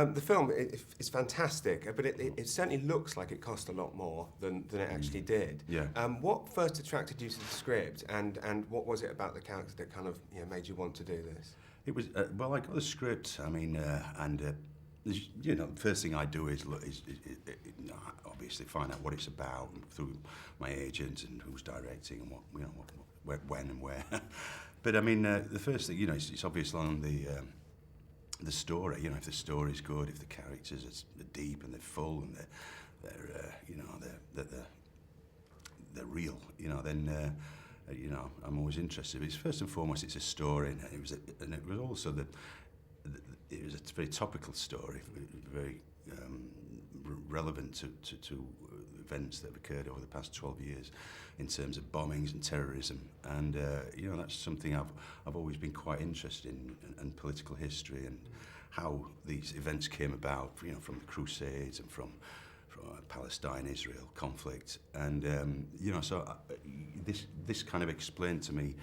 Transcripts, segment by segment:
The film is fantastic, but it certainly looks like it cost a lot more than it actually did. Yeah. What first attracted you to the script, and what was it about the character that kind of made you want to do this? It was well, I got the script. I mean, the first thing I do is look, is obviously find out what it's about through my agent and who's directing and when and where. But I mean, the first thing, it's obvious on the story. If the story's good, if the characters are deep and they're full and they're real, then I'm always interested. But first and foremost, it's a story, and it was also it was a very topical story, very relevant to events that have occurred over the past 12 years in terms of bombings and terrorism. And that's something I've always been quite interested in, and political history and how these events came about, from the Crusades and from Palestine-Israel conflict. And so this kind of explained to me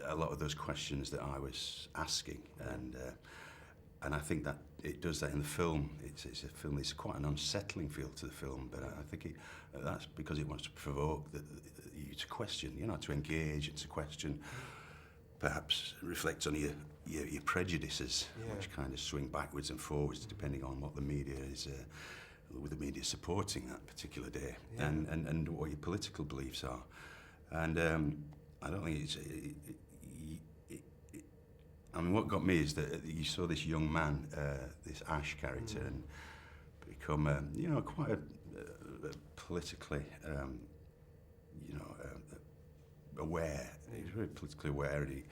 a lot of those questions that I was asking, and I think that it does that in the film. It's a film. It's quite an unsettling feel to the film, but I think that's because it wants to provoke you to question, to engage and to question, perhaps reflect on your prejudices, which kind of swing backwards and forwards depending on what the media is. With the media supporting that particular day, and what your political beliefs are, and I don't think it's. I mean, what got me is that you saw this young man, this Ash character, and become, quite a politically, aware. He was very politically aware, and he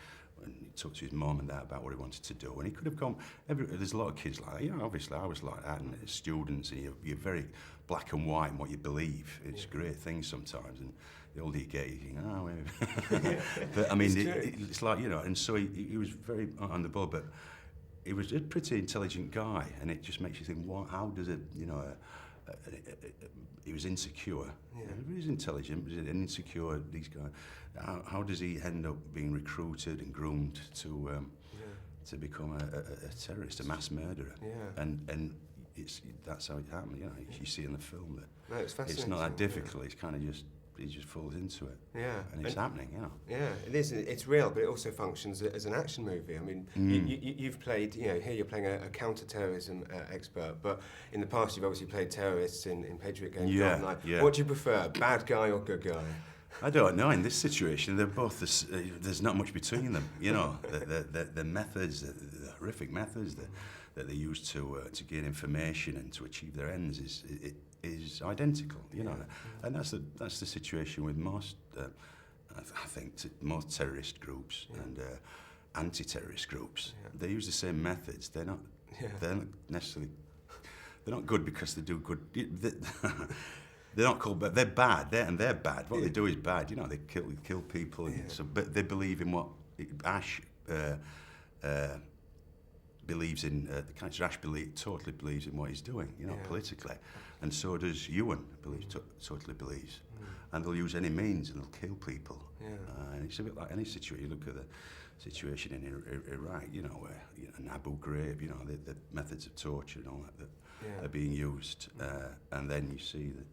talked to his mum and that about what he wanted to do. And he could have gone. There's a lot of kids like that. Obviously I was like that, and students, and you're very black and white in what you believe. It's a great thing sometimes, and the older you get, you think, oh, maybe. But I mean, it's like, and so he was very on the ball, but he was a pretty intelligent guy, and it just makes you think, how does it, he was insecure. He was intelligent, but insecure. These guys. How does he end up being recruited and groomed to become a terrorist, a mass murderer? And that's how it happened. You see in the film that it's fascinating. It's not that difficult. It's kind of he just falls into it. And it's happening. Yeah, it is. It's real, but it also functions as an action movie. I mean, you've played. Here you're playing a counter-terrorism expert, but in the past you've obviously played terrorists in Patriot Games. Yeah. What do you prefer, bad guy or good guy? I don't know. In this situation, they're both. There's not much between them. The methods, the horrific methods that they use to gain information and to achieve their ends is identical. And that's the situation with most. I think most terrorist groups and anti-terrorist groups. They use the same methods. They're not necessarily. They're not good because they do good. They're not called, but they're bad. They're bad. What they do is bad. They kill people. And so, but they believe in what Ash believes in. The character Ash totally believes in what he's doing. Politically, and so does Ewan. Totally believes, and they'll use any means and they'll kill people. And it's a bit like any situation. You look at the situation in Iraq. Where in Abu Ghraib. The methods of torture and all that are being used, and then you see that.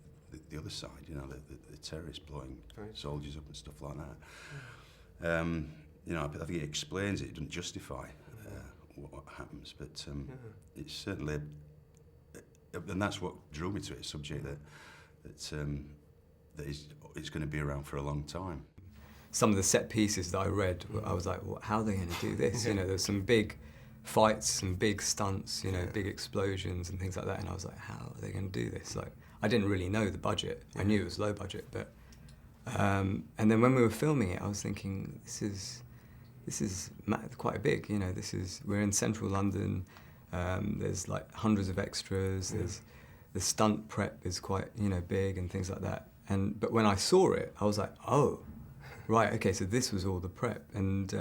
The other side, the terrorists blowing soldiers up and stuff like that. I think it explains it. It doesn't justify what happens, but it's certainly, and that's what drew me to it. A subject that is going to be around for a long time. Some of the set pieces that I read, I was like, how are they going to do this? There's some big fights, some big stunts, big explosions and things like that, and I was like, how are they going to do this? I didn't really know the budget. I knew it was low budget, but and then when we were filming it, I was thinking, this is quite big. We're in central London. There's like hundreds of extras. There's the stunt prep is quite big and things like that. But when I saw it, I was like, oh, right, okay. So this was all the prep, and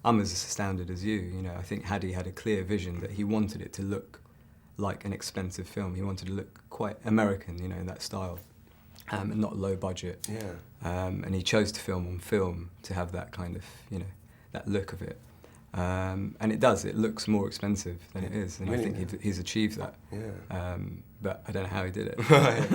I'm as astounded as you. I think Hadi had a clear vision that he wanted it to look like an expensive film. He wanted to look quite American, in that style, and not low budget. And he chose to film on film to have that kind of, that look of it. And it does. It looks more expensive than it is, and I Really? think he's achieved that. Yeah. But I don't know how he did it. Right.